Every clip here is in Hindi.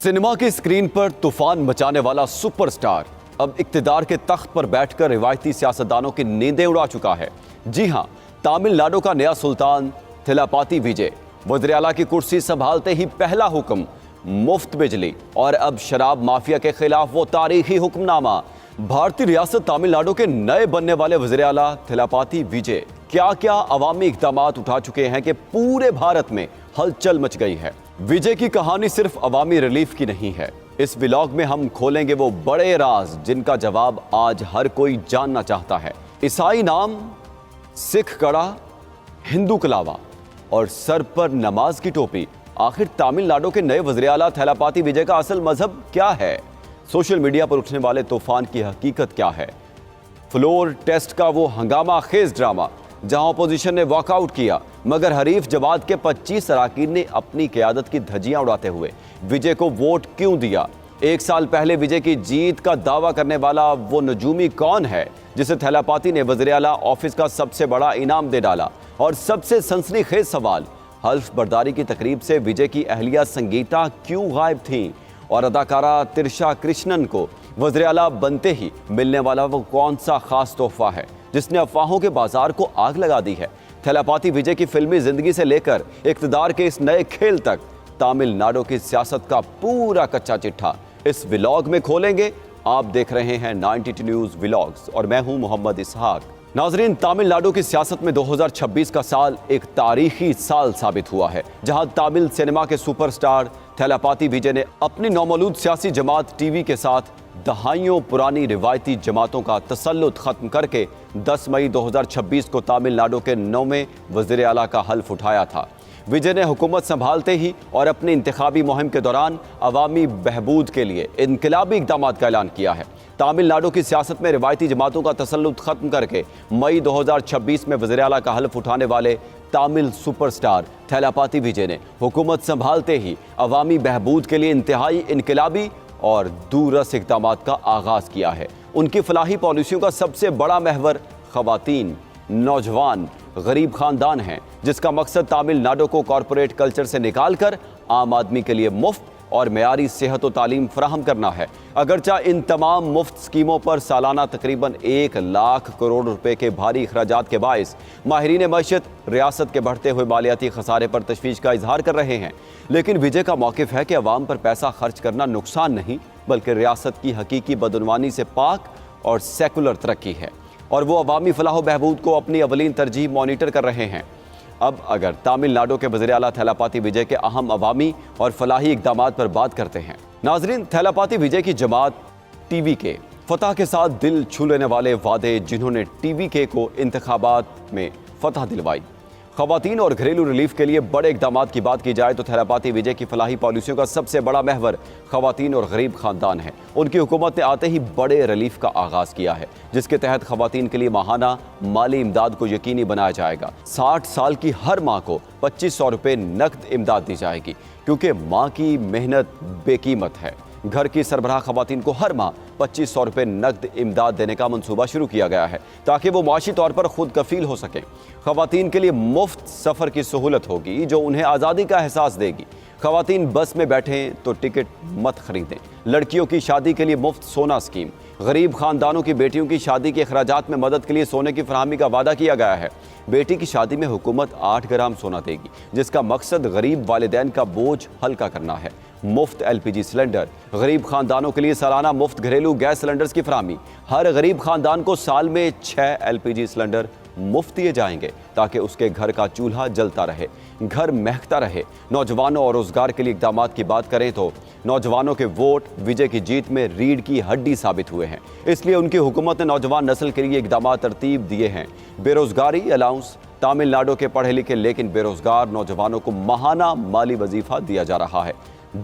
सिनेमा की स्क्रीन पर तूफान मचाने वाला सुपरस्टार अब इक्तिदार के तख्त पर बैठकर रिवायती सियासतदानों की नींदें उड़ा चुका है। जी हां, तमिलनाडु का नया सुल्तान थिलापाती विजय वज़ीर आला की कुर्सी संभालते ही पहला हुक्म मुफ्त बिजली और अब शराब माफिया के खिलाफ वो तारीखी हुक्मनामा। भारतीय रियासत तमिलनाडु के नए बनने वाले वज़ीर आला थिलापाती विजय क्या क्या अवामी इक़दाम उठा चुके हैं कि पूरे भारत में हलचल मच गई है। विजय की कहानी सिर्फ अवामी रिलीफ की नहीं है। इस व्लॉग में हम खोलेंगे वो बड़े राज जिनका जवाब आज हर कोई जानना चाहता है। ईसाई नाम, सिख कड़ा, हिंदू कलावा और सर पर नमाज की टोपी। आखिर तमिलनाडु के नए वज़ीर आला थिलापाती विजय का असल मजहब क्या है? सोशल मीडिया पर उठने वाले तूफान की हकीकत क्या है? फ्लोर टेस्ट का वो हंगामा खेज ड्रामा जहां अपोजिशन ने वॉकआउट किया मगर हरीफ जमात के 25 अरकान ने अपनी क़यादत की धज्जियां उड़ाते हुए विजय को वोट क्यों दिया? एक साल पहले विजय की जीत का दावा करने वाला वो नजूमी कौन है जिसे थिलापाती ने वज़ीर आला ऑफिस का सबसे बड़ा इनाम दे डाला? और सबसे सनसनीखेज सवाल, हल्फ बर्दारी की तकरीब से विजय की अहलिया संगीता क्यों गायब थीं? और अदाकारा तिरशा कृष्णन को वज़ीर आला बनते ही मिलने वाला वो कौन सा खास तोहफा है जिसने अफवाहों के बाजार को आग लगा दी है? थिलापाती विजय की फिल्मी जिंदगी से लेकर इक़्तिदार के इस नए खेल तक तमिलनाडु की सियासत का पूरा कच्चा चिट्ठा इस व्लॉग में खोलेंगे। आप देख रहे हैं 92 न्यूज़ व्लॉग्स और मैं हूं मोहम्मद इसहाक। नाजरीन, तमिलनाडु की सियासत में 2026 का साल एक तारीखी साल साबित हुआ है जहां तमिल सिनेमा के सुपरस्टार थिलापाती विजय ने अपनी नौमौलूद सियासी जमात टीवी के साथ दहाइयों पुरानी रिवायती जमातों का तसल्लुत खत्म करके 10 मई 2026 को तमिलनाडु के 9वें वज़ीर आला का हल्फ उठाया था। विजय ने हुकूमत संभालते ही और अपनी इंतखाबी मुहिम के दौरान अवामी बहबूद के लिए इनकलाबी इक़दाम का ऐलान किया है। तमिलनाडु की सियासत में रिवायती जमातों का तसल्लुत खत्म करके मई 2026 में वज़ीर आला का हल्फ उठाने वाले तमिल सुपरस्टार थिलापाती विजय ने हुकूमत संभालते ही अवामी बहबूद के लिए इंतहाई इनकलाबी और दूरस इक़दाम का आगाज़ किया है। उनकी फलाही पॉलिसियों का सबसे बड़ा महवर ख़वातीन, नौजवान, गरीब ख़ानदान हैं जिसका मकसद तमिलनाडु को कॉरपोरेट कल्चर से निकालकर आम आदमी के लिए मुफ्त और मेयारी सेहत और तालीम फराहम करना है। अगरचा इन तमाम मुफ्त स्कीमों पर सालाना तकरीबन 1 लाख करोड़ रुपए के भारी अखराजात के बायस माहिरीन मईशत रियासत के बढ़ते हुए मालियाती खसारे पर तशवीश का इजहार कर रहे हैं। लेकिन विजय का मौक़िफ़ है कि अवाम पर पैसा खर्च करना नुकसान नहीं बल्कि रियासत की हकीकी बदउनवानी से पाक और सेकुलर तरक्की है और वो अवामी फलाह बहबूद को अपनी अवलीन तरजीह मॉनिटर कर रहे हैं। अब अगर तमिलनाडु के वज़ीर आला थिलापाती विजय के अहम अवामी और फलाही इक़दाम पर बात करते हैं। नाजरीन, थिलापाती विजय की जमात टीवी के फतह के साथ दिल छू लेने वाले वादे जिन्होंने टीवी के को इंतखाबात में फतह दिलवाई। ख़वातीन और घरेलू रिलीफ के लिए बड़े इक़दाम की बात की जाए तो थिलापाती विजय की फलाही पॉलिसियों का सबसे बड़ा महवर ख़वातीन और गरीब ख़ानदान है। उनकी हुकूमत ने आते ही बड़े रिलीफ का आगाज़ किया है जिसके तहत ख़वातीन के लिए माहाना माली इमदाद को यकीनी बनाया जाएगा। 60 साल की हर माँ को 2500 रुपये नकद इमदाद दी जाएगी क्योंकि माँ की मेहनत बेकीमत है। घर की सरबराह ख़वातीन को हर माह 2500 रुपये नकद इमदाद देने का मंसूबा शुरू किया गया है ताकि वो माशी तौर पर खुद कफील हो सकें। ख़वातीन के लिए मुफ्त सफ़र की सहूलत होगी जो उन्हें आज़ादी का एहसास देगी। ख़वातीन बस में बैठें तो टिकट मत खरीदें। लड़कियों की शादी के लिए मुफ्त सोना स्कीम। गरीब ख़ानदानों की बेटियों की शादी के अखराजात में मदद के लिए सोने की फराहमी का वादा किया गया है। बेटी की शादी में हुकूमत 8 ग्राम सोना देगी जिसका मकसद गरीब वालिदैन का बोझ हल्का करना है। मुफ्त LPG सिलेंडर। गरीब ख़ानदानों के लिए सालाना मुफ्त घरेलू गैस सिलेंडर्स की फराहमी। हर गरीब ख़ानदान को साल में 6 LPG सिलेंडर मुफ्त दिए जाएंगे ताकि उसके घर का चूल्हा जलता रहे, घर महकता रहे। नौजवानों और रोज़गार के लिए इक़दाम की बात करें तो नौजवानों के वोट विजय की जीत में रीढ़ की हड्डी साबित हुए हैं। इसलिए उनकी हुकूमत ने नौजवान नस्ल के लिए इक़दाम तरतीब दिए हैं। बेरोज़गारी अलाउंस। तमिलनाडु के पढ़े लिखे लेकिन बेरोज़गार नौजवानों को माहाना माली वजीफ़ा दिया जा रहा है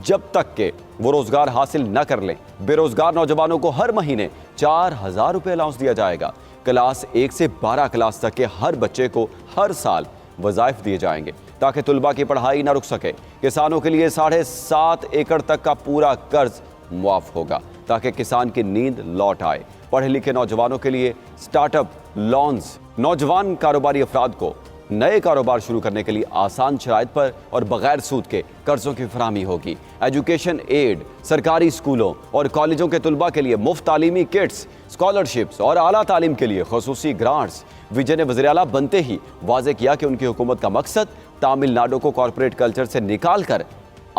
जब तक के वो रोज़गार हासिल न कर लें। बेरोज़गार नौजवानों को हर महीने 4000 रुपये अलाउंस दिया जाएगा। क्लास 1 से 12 क्लास तक के हर बच्चे को हर साल वज़ाइफ दिए जाएंगे ताकि तुलबा की पढ़ाई न रुक सके। किसानों के लिए 7.5 एकड़ तक का पूरा कर्ज मुआफ़ होगा ताकि किसान की नींद लौट आए। पढ़े लिखे नौजवानों के लिए स्टार्टअप लोन्स। नौजवान कारोबारी अफराद को नए कारोबार शुरू करने के लिए आसान शराइत पर और बगैर सूद के कर्जों की फराहमी होगी। एजुकेशन एड, सरकारी स्कूलों और कॉलेजों के तुलबा के लिए मुफ्त तालीमी किट्स, स्कॉलरशिप्स और आला तालीम के लिए खसूसी ग्रांट्स। विजय ने वज़ीर आला बनते ही वाज़ेह किया कि उनकी हुकूमत का मकसद तमिलनाडु को कॉरपोरेट कल्चर से निकाल कर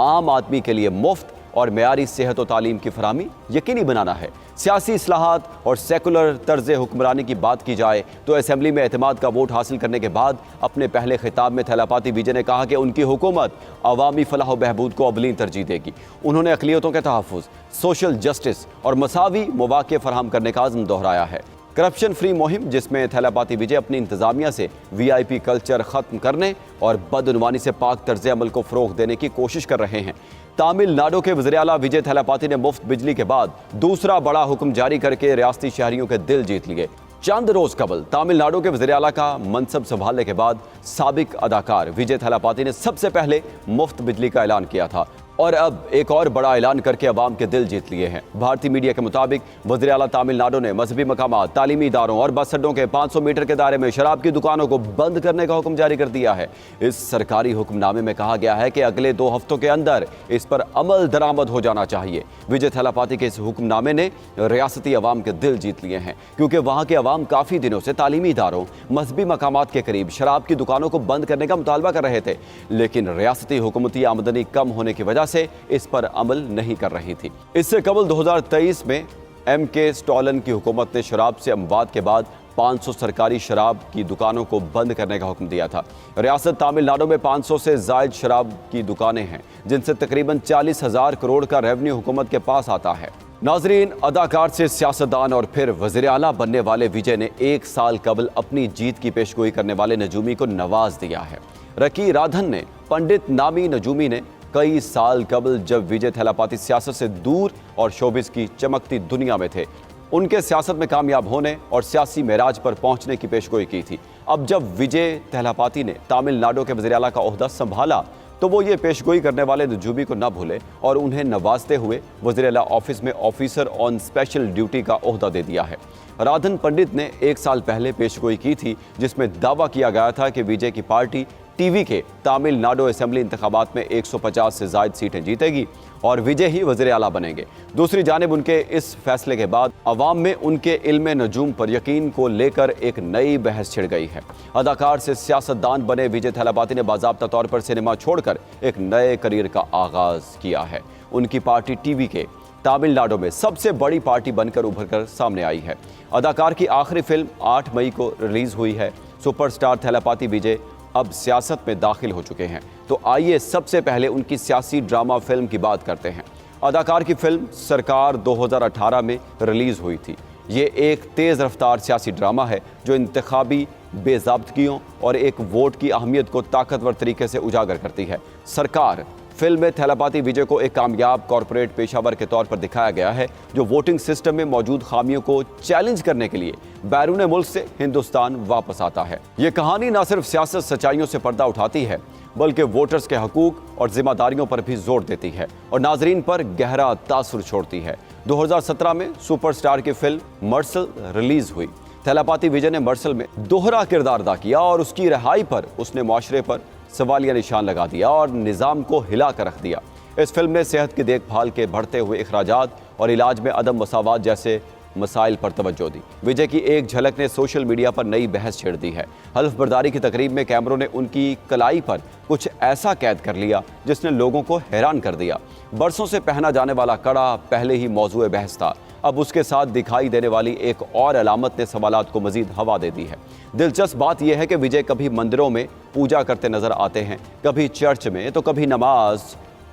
आम आदमी के लिए मुफ्त और मेयारी सेहत और तालीम की फराहमी यकीनी बनाना है। सियासी इस्लाहात और सेकुलर तर्ज हुक्मरानी की बात की जाए तो असेंबली में एतमाद का वोट हासिल करने के बाद अपने पहले खिताब में थैलापाती विजय ने कहा कि उनकी हुकूमत अवामी फलाह व बहबूद को अवलीन तरजीह देगी। उन्होंने अक़लियतों के तहफ़्फ़ुज़, सोशल जस्टिस और मसावी मौक़े फराहम करने का अज़्म दोहराया है। करप्शन फ्री मुहिम, जिसमें थैलापाती विजय अपनी इंतजामिया से VIP कल्चर ख़त्म करने और बदउनवानी से पाक तर्ज अमल को फ़रोग़ देने की कोशिश कर रहे हैं। तमिलनाडु के वज़ीर आला विजय थैलापाती ने मुफ्त बिजली के बाद दूसरा बड़ा हुक्म जारी करके रियासती शहरियों के दिल जीत लिए। चंद रोज कबल तमिलनाडु के वज़ीर आला का मनसब संभालने के बाद साबिक अदाकार विजय थैलापाती ने सबसे पहले मुफ्त बिजली का ऐलान किया था और अब एक और बड़ा ऐलान करके अवाम के दिल जीत लिए हैं। भारतीय मीडिया के मुताबिक वज़ीर आला तमिलनाडु ने मजहबी मकामात, तालीमी इदारों और बस अड्डों के 500 मीटर के दायरे में शराब की दुकानों को बंद करने का हुक्म जारी कर दिया है। इस सरकारी हुक्मनामे में कहा गया है कि अगले 2 हफ्तों के अंदर इस पर अमल दरामद हो जाना चाहिए। विजय थैलापाती के इस हुक्मनामे ने रियासती अवाम के दिल जीत लिए हैं, क्योंकि वहाँ के अवाम काफ़ी दिनों से तालीमी इदारों, मजहबी मकामात के करीब शराब की दुकानों को बंद करने का मुतालबा कर रहे थे, लेकिन रियासती हुकूमती आमदनी कम होने की वजह से इस पर अमल नहीं कर रही थी। इससे कबल 2023 में MK स्टॉलन की हुकूमत ने शराब से अमवात के बाद 500 सरकारी शराब की दुकानों को बंद करने का हुक्म दिया था। रियासत तमिलनाडु में 500 से ज़ायद शराब की दुकानें हैं, जिनसे तकरीबन 40,000 करोड़ का रेवेन्यू हुकूमत के पास आता है। नाजरीन, अदाकार से सियासतदान और फिर वज़ीर आला बनने वाले विजय ने 1 साल कबल अपनी जीत की पेशगोई करने वाले नजूमी को नवाज दिया है। रकी राधन ने पंडित नामी नजूमी ने कई साल कबल, जब विजय थैलापाती सियासत से दूर और शोबिस की चमकती दुनिया में थे, उनके सियासत में कामयाब होने और सियासी मेराज पर पहुंचने की पेशगोई की थी। अब जब विजय थैलापाती ने तमिलनाडु के वज़ीर आला का ओहदा संभाला तो वो ये पेशगोई करने वाले नजूमी को न भूले और उन्हें नवाजते हुए वज़ीर आला ऑफिस में ऑफिसर ऑन स्पेशल ड्यूटी का ओहदा दे दिया है। राधन पंडित ने 1 साल पहले पेशगोई की थी, जिसमें दावा किया गया था कि विजय की पार्टी टीवी के तमिलनाडु असेंबली इंतखाबात में 150 से ज़ायद सीटें जीतेगी और विजय ही वज़ीर आला बनेंगे। दूसरी जानिब उनके इस फैसले के बाद अवाम में उनके इल्म नजूम पर यकीन को लेकर एक नई बहस छिड़ गई है। अदाकार से सियासतदान बने विजय थैलापाती ने बाज़ाब्ता तौर पर सिनेमा छोड़कर एक नए करियर का आगाज़ किया है। उनकी पार्टी टीवी के तमिलनाडु में सबसे बड़ी पार्टी बनकर उभर कर सामने आई है। अदाकार की आखिरी फिल्म 8 मई को रिलीज़ हुई है। सुपरस्टार थैलापाती विजय अब सियासत में दाखिल हो चुके हैं, तो आइए सबसे पहले उनकी सियासी ड्रामा फिल्म की बात करते हैं। अदाकार की फिल्म सरकार 2018 में रिलीज़ हुई थी। ये एक तेज़ रफ्तार सियासी ड्रामा है जो इंतखाबी बेज़ाब्तगियों और एक वोट की अहमियत को ताकतवर तरीके से उजागर करती है। सरकार फिल्म में थैलापाती विजय को एक कामयाब कॉरपोरेट पेशावर के तौर पर दिखाया गया है, जो वोटिंग सिस्टम में मौजूद खामियों को चैलेंज करने के लिए बैरून मुल्क से हिंदुस्तान वापस आता है। ये कहानी न सिर्फ सियासत सच्चाइयों से पर्दा उठाती है, बल्कि वोटर्स के हकूक और जिम्मेदारियों पर भी जोर देती है और नाजरीन पर गहरा तासुर छोड़ती है। 2017 में सुपरस्टार की फिल्म मर्सल रिलीज हुई। थैलापाती विजय ने मर्सल में दोहरा किरदार अदा किया और उसकी रिहाई पर उसने मुआशरे पर सवालिया निशान लगा दिया और निज़ाम को हिला कर रख दिया। इस फिल्म ने सेहत की देखभाल के बढ़ते हुए अखराजात और इलाज में अदम मसावात जैसे मसाइल पर तवज्जो दी। विजय की एक झलक ने सोशल मीडिया पर नई बहस छेड़ दी है। हल्फ बर्दारी की तकरीब में कैमरों ने उनकी कलाई पर कुछ ऐसा कैद कर लिया जिसने लोगों को हैरान कर दिया। बरसों से पहना जाने वाला कड़ा पहले ही मौजूए बहस था, अब उसके साथ दिखाई देने वाली एक और अलामत ने सवालात को मजीद हवा दे दी है। दिलचस्प बात यह है कि विजय कभी मंदिरों में पूजा करते नजर आते हैं, कभी चर्च में, तो कभी नमाज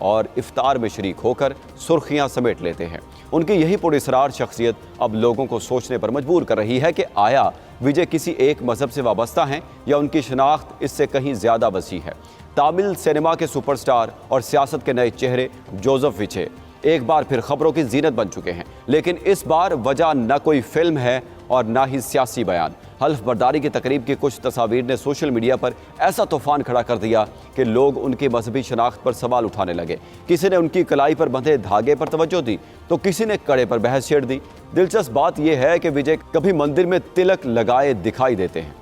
और इफ्तार में शरीक होकर सुर्खियां समेट लेते हैं। उनकी यही पुरअसरार शख्सियत अब लोगों को सोचने पर मजबूर कर रही है कि आया विजय किसी एक मजहब से वाबस्ता हैं या उनकी शनाख्त इससे कहीं ज़्यादा वसी है। तमिल सिनेमा के सुपरस्टार और सियासत के नए चेहरे जोसेफ विजय एक बार फिर खबरों की जीनत बन चुके हैं, लेकिन इस बार वजह न कोई फिल्म है और ना ही सियासी बयान। हल्फ बर्दारी की तकरीब की कुछ तस्वीर ने सोशल मीडिया पर ऐसा तूफान खड़ा कर दिया कि लोग उनकी मजहबी शनाख्त पर सवाल उठाने लगे। किसी ने उनकी कलाई पर बंधे धागे पर तवज्जो दी तो किसी ने कड़े पर बहस छेड़ दी। दिलचस्प बात यह है कि विजय कभी मंदिर में तिलक लगाए दिखाई देते हैं,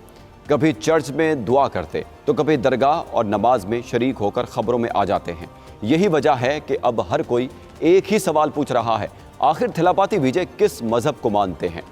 कभी चर्च में दुआ करते तो कभी दरगाह और नमाज में शरीक होकर खबरों में आ जाते हैं। यही वजह है कि अब हर कोई एक ही सवाल पूछ रहा है, आखिर थिलापाती विजय किस मजहब को मानते हैं?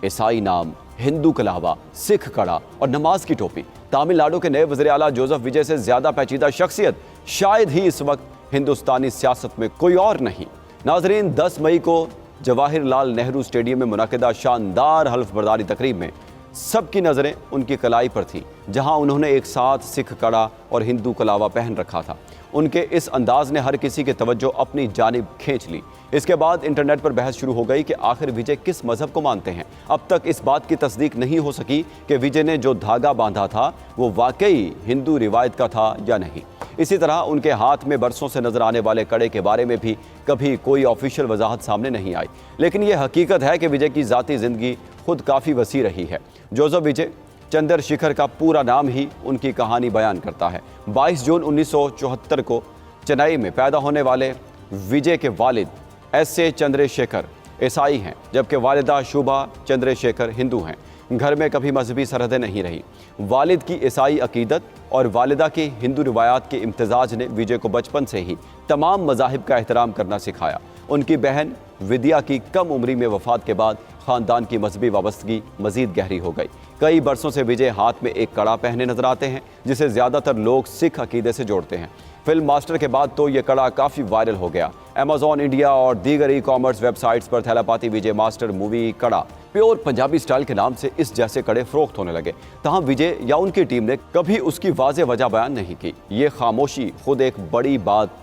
ईसाई नाम, हिंदू कलावा, सिख कड़ा और नमाज की टोपी। तमिलनाडु के नए वज़ीर आला जोसेफ विजय से ज्यादा पेचीदा शख्सियत शायद ही इस वक्त हिंदुस्तानी सियासत में कोई और नहीं। नाजरीन, 10 मई को जवाहरलाल नेहरू स्टेडियम में मुनाकिदा शानदार हल्फबर्दारी तकरीब में सबकी नज़रें उनकी कलाई पर थी, जहां उन्होंने एक साथ सिख कड़ा और हिंदू कलावा पहन रखा था। उनके इस अंदाज ने हर किसी की तवज्जो अपनी जानिब खींच ली। इसके बाद इंटरनेट पर बहस शुरू हो गई कि आखिर विजय किस मजहब को मानते हैं। अब तक इस बात की तस्दीक नहीं हो सकी कि विजय ने जो धागा बांधा था वो वाकई हिंदू रिवायत का था या नहीं। इसी तरह उनके हाथ में बरसों से नजर आने वाले कड़े के बारे में भी कभी कोई ऑफिशियल वजाहत सामने नहीं आई। लेकिन ये हकीकत है कि विजय की ज़ाती ज़िंदगी खुद काफ़ी वसी रही है। जोसेफ विजय चंद्रशेखर का पूरा नाम ही उनकी कहानी बयान करता है। 22 जून 1974 को चेन्नई में पैदा होने वाले विजय के वालिद एस.ए. चंद्रशेखर ईसाई हैं, जबकि वालिदा शुभा चंद्रशेखर हिंदू हैं। घर में कभी मजहबी सरहदें नहीं रही। वालिद की ईसाई अकीदत और वालिदा की हिंदू रिवायात के इम्तिजाज ने विजय को बचपन से ही तमाम मज़ाहिब का एहतराम करना सिखाया। उनकी बहन विद्या की कम उम्री में वफ़ात के बाद ख़ानदान की मजहबी वाबस्तगी मज़ीद गहरी हो गई। कई बरसों से विजय हाथ में एक कड़ा पहने नजर आते हैं, जिसे ज़्यादातर लोग सिख अकीदे से जोड़ते हैं। फिल्म मास्टर के बाद तो ये कड़ा काफ़ी वायरल हो गया। अमेज़ॉन इंडिया और दीगर ई-कॉमर्स वेबसाइट्स पर थिलापाती विजय मास्टर मूवी कड़ा प्योर पंजाबी स्टाइल के नाम से इस जैसे कड़े फ़रोख्त होने लगे। तहाँ विजय या उनकी टीम ने कभी उसकी वाज़ेह वजह बयान नहीं की। ये खामोशी खुद एक बड़ी बात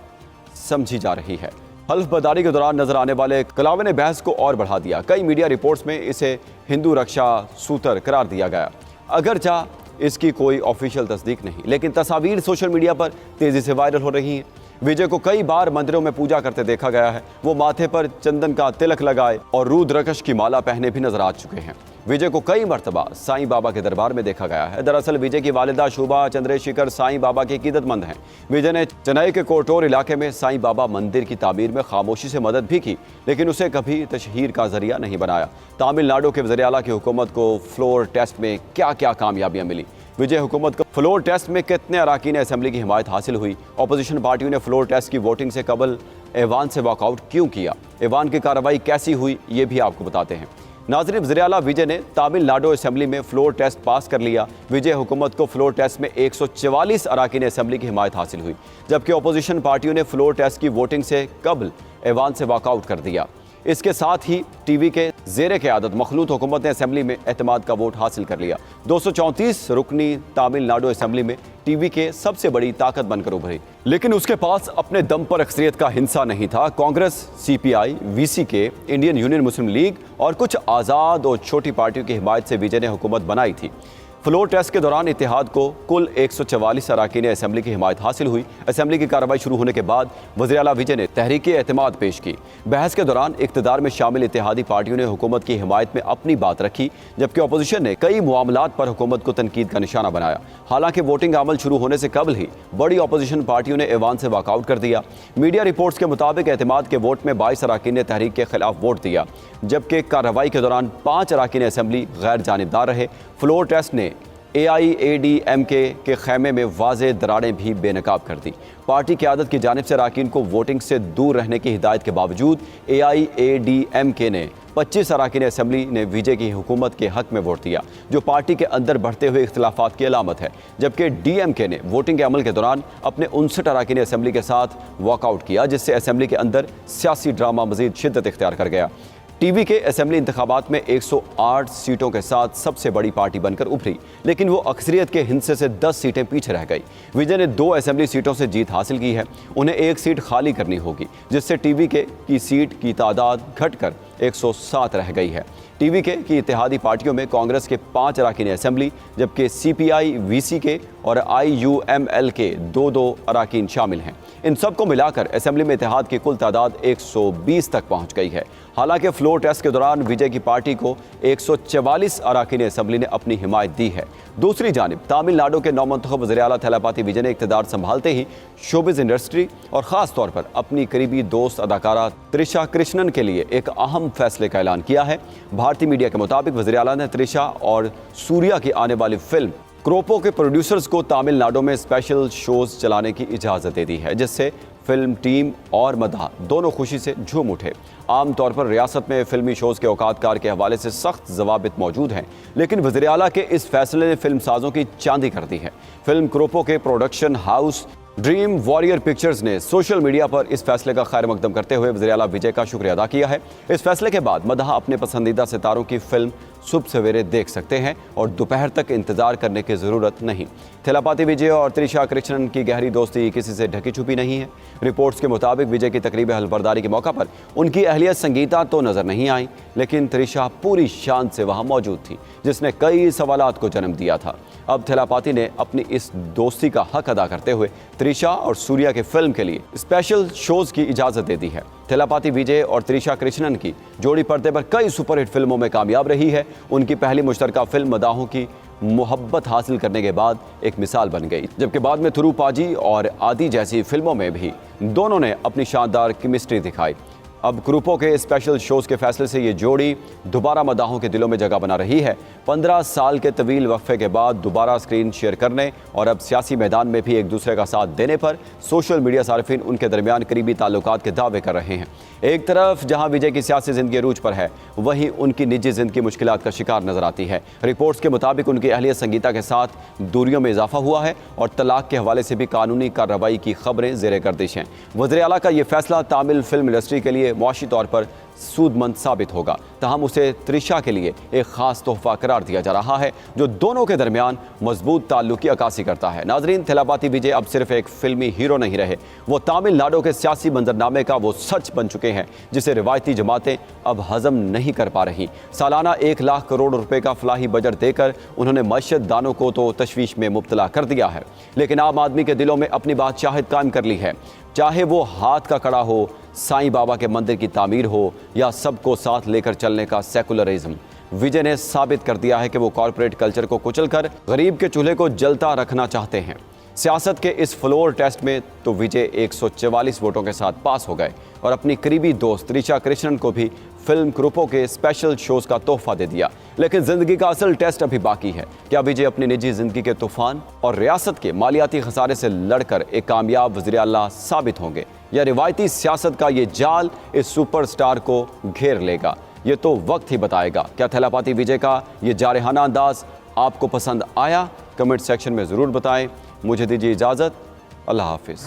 समझी जा रही है। हल्फबर्दारी के दौरान नजर आने वाले कलावे ने बहस को और बढ़ा दिया। कई मीडिया रिपोर्ट्स में इसे हिंदू रक्षा सूत्र करार दिया गया, अगरचा इसकी कोई ऑफिशियल तस्दीक नहीं, लेकिन तस्वीर सोशल मीडिया पर तेजी से वायरल हो रही हैं। विजय को कई बार मंदिरों में पूजा करते देखा गया है। वो माथे पर चंदन का तिलक लगाए और रुद्राक्ष की माला पहने भी नजर आ चुके हैं। विजय को कई मरतबा साईं बाबा के दरबार में देखा गया है। दरअसल विजय की वालिदा शुभा चंद्रशेखर साईं बाबा के अकीदतमंद हैं। विजय ने चेन्नई के कोटोर इलाके में साईं बाबा मंदिर की तामीर में खामोशी से मदद भी की, लेकिन उसे कभी तशहीर का जरिया नहीं बनाया। तमिलनाडु के वज़ीर आला की हुकूमत को फ्लोर टेस्ट में क्या क्या कामयाबियाँ मिली? विजय हुकूमत को फ्लोर टेस्ट में कितने अराकीन असेंबली की हिमायत हासिल हुई? अपोजिशन पार्टियों ने फ्लोर टेस्ट की वोटिंग से कबल ऐवान से वॉकआउट क्यों किया? ऐवान की कार्रवाई कैसी हुई, ये भी आपको बताते हैं। नाज़रीन, वज़ीर आला विजय ने तमिलनाडु असेंबली में फ्लोर टेस्ट पास कर लिया। विजय हुकूमत को फ्लोर टेस्ट में 144 अराकीन असेंबली की हिमायत हासिल हुई, जबकि अपोजिशन पार्टियों ने फ्लोर टेस्ट की वोटिंग से कबल ऐवान से वॉकआउट कर दिया। इसके साथ ही टीवी के ज़ेरे क़यादत मखलूत हुकूमत ने असेंबली में एतमाद का वोट हासिल कर लिया। 234 रुकनी तमिलनाडु असेंबली में टीवी के सबसे बड़ी ताकत बनकर उभरी, लेकिन उसके पास अपने दम पर अक्सरियत का हिंसा नहीं था। Congress, CPI, VCK, Indian union मुस्लिम लीग और कुछ आज़ाद और छोटी पार्टियों की हिमायत से विजय ने हुकूमत बनाई थी। फ्लोर टेस्ट के दौरान इत्तेहाद को कुल 144 अराकीन असेंबली की हिमायत हासिल हुई। असेंबली की कार्रवाई शुरू होने के बाद वज़ीर आला विजय ने तहरीक एतमाद पेश की। बहस के दौरान इक़्तिदार में शामिल इत्तेहादी पार्टियों ने हुकूमत की हिमायत में अपनी बात रखी, जबकि अपोजिशन ने कई मामलात पर हुकूमत को तनकीद का निशाना बनाया। हालांकि वोटिंग अमल शुरू होने से कबल ही बड़ी अपोजिशन पार्टियों ने ऐवान से वॉकआउट कर दिया। मीडिया रिपोर्ट्स के मुताबिक एतमाद के वोट में 22 अराकीन ने तहरीक के खिलाफ वोट दिया, जबकि कार्रवाई के दौरान 5 अराकीन असेंबली गैर जानिबदार रहे। फ्लोर टेस्ट ने AIADMK के खैमे में वाज़ेह दरारें भी बेनकाब कर दी। पार्टी क़यादत की जानिब से अराकीन को वोटिंग से दूर रहने की हिदायत के बावजूद AIADMK ने 25 अराकीन असेंबली ने विजय की हुकूमत के हक में वोट दिया, जो पार्टी के अंदर बढ़ते हुए इख्तिलाफात की अलामत है। जबकि DMK ने वोटिंग के अमल के दौरान अपने 59 अराकीन असेंबली के साथ वॉकआउट किया, जिससे असेंबली के अंदर सियासी ड्रामा मज़ीद शिद्दत इख्तियार कर गया। टीवी के असेंबली इंतखाबात में 108 सीटों के साथ सबसे बड़ी पार्टी बनकर उभरी, लेकिन वो अक्सरियत के हिस्से से 10 सीटें पीछे रह गई। विजय ने 2 असेंबली सीटों से जीत हासिल की है। उन्हें 1 सीट खाली करनी होगी, जिससे टीवी की सीट की तादाद घटकर 107 रह गई है। टीवी की इत्तेहादी पार्टियों में कांग्रेस के 5 अराकीन असेंबली, जबकि CPI, VCK और IUML के 2-2 अराकीन शामिल हैं। इन सब को मिलाकर असेंबली में इत्तेहाद की कुल तादाद 120 तक पहुंच गई है। हालांकि फ्लोर टेस्ट के दौरान विजय की पार्टी को 144 अराकीन असेंबली ने अपनी हिमायत दी है। दूसरी जानिब तमिलनाडु के नौमंतखब वज़ीर आला थिलापाती विजय ने इक़्तिदार संभालते ही शोबिज़ इंडस्ट्री और ख़ास तौर पर अपनी करीबी दोस्त अदाकारा त्रिशा कृष्णन के लिए एक अहम फैसले का ऐलान किया है। भारतीय मीडिया के मुताबिक वज़ीर आला ने त्रिशा और सूर्या की आने वाली फिल्म क्रोपो के प्रोड्यूसर्स को तमिलनाडु में स्पेशल शोज चलाने की इजाज़त दे दी है, जिससे फिल्म टीम और मदाह दोनों खुशी से झूम उठे। आमतौर पर रियासत में फिल्मी शोज के औकातकार के हवाले से सख्त ज़वाबित मौजूद हैं, लेकिन वज़ीर आला के इस फैसले ने फिल्म साजों की चांदी कर दी है। फिल्म क्रोपो के production house dream warrior pictures ने सोशल मीडिया पर इस फैसले का खैर मकदम करते हुए वज़ीर आला विजय का शुक्रिया अदा किया है। इस फैसले के बाद मदाह अपने पसंदीदा सितारों की फिल्म सुबह सवेरे देख सकते हैं और दोपहर तक इंतजार करने की ज़रूरत नहीं। थिलापाती विजय और त्रिशा कृष्णन की गहरी दोस्ती किसी से ढकी छुपी नहीं है। रिपोर्ट्स के मुताबिक विजय की तकरीब हलबरदारी के मौका पर उनकी अहलियत संगीता तो नजर नहीं आई, लेकिन त्रिशा पूरी शान से वहां मौजूद थी, जिसने कई सवालात को जन्म दिया था। अब थिलापाती ने अपनी इस दोस्ती का हक अदा करते हुए त्रिशा और सूर्या के फिल्म के लिए स्पेशल शोज की इजाज़त दे दी है। थिलापाती विजय और त्रिशा कृष्णन की जोड़ी पर्दे पर कई सुपरहिट फिल्मों में कामयाब रही है। उनकी पहली मुश्तरका फिल्म मदाहों की मोहब्बत हासिल करने के बाद एक मिसाल बन गई, जबकि बाद में थिरुपाजी और आदि जैसी फिल्मों में भी दोनों ने अपनी शानदार केमिस्ट्री दिखाई। अब क्रोपो के स्पेशल शोज के फैसले से ये जोड़ी दोबारा मदाहों के दिलों में जगह बना रही है। 15 साल के तवील वक्फे के बाद दोबारा स्क्रीन शेयर करने और अब सियासी मैदान में भी एक दूसरे का साथ देने पर सोशल मीडिया सार्फिन उनके दरमियान करीबी ताल्लुकात के दावे कर रहे हैं। एक तरफ जहां विजय की सियासी जिंदगी अरूज पर है, वहीं उनकी निजी जिंदगी मुश्किलात का शिकार नजर आती है। रिपोर्ट्स के मुताबिक उनकी अहलियत संगीता के साथ दूरियों में इजाफा हुआ है और तलाक के हवाले से भी कानूनी कार्रवाई की खबरें जेर गर्दिश हैं। वज़ीर आला का यह फैसला तामिल फिल्म इंडस्ट्री के लिए मुआशी तौर पर सूदमंद साबित होगा, तहम उसे त्रिशा के लिए एक खास तोहफा करार दिया जा रहा है, जो दोनों के दरमियान मजबूत ताल्लुक की अक्कासी करता है। नाजरीन, थिलापाती विजय अब सिर्फ एक फिल्मी हीरो नहीं रहे, वो तमिलनाडु के सियासी मंजरनामे का वो सच बन चुके हैं जिसे रिवायती जमातें अब हजम नहीं कर पा रही। सालाना 1 लाख करोड़ रुपए का फलाही बजट देकर उन्होंने मईशत दानों को तो तशवीश में मुब्तला कर दिया है, लेकिन आम आदमी के दिलों में अपनी बादशाहियत कायम कर ली है। चाहे वो हाथ का कड़ा हो, साईं बाबा के मंदिर की तामीर हो या सबको साथ लेकर चलने का सेकुलरिज्म, विजय ने साबित कर दिया है कि वो कॉरपोरेट कल्चर को कुचलकर गरीब के चूल्हे को जलता रखना चाहते हैं। सियासत के इस फ्लोर टेस्ट में तो विजय 144 वोटों के साथ पास हो गए और अपनी करीबी दोस्त त्रिशा कृष्णन को भी फिल्म क्रोपो के स्पेशल शोज का तोहफा दे दिया। लेकिन जिंदगी का असल टेस्ट अभी बाकी है। क्या विजय अपनी निजी जिंदगी के तूफान और रियासत के मालियाती खसारे से लड़कर एक कामयाब वज़ीर आला साबित होंगे, या रिवायती सियासत का ये जाल इस सुपरस्टार को घेर लेगा? ये तो वक्त ही बताएगा। क्या थिलापाती विजय का ये जारहाना अंदाज आपको पसंद आया? कमेंट सेक्शन में ज़रूर बताएं। मुझे दीजिए इजाज़त। अल्लाह हाफिज़।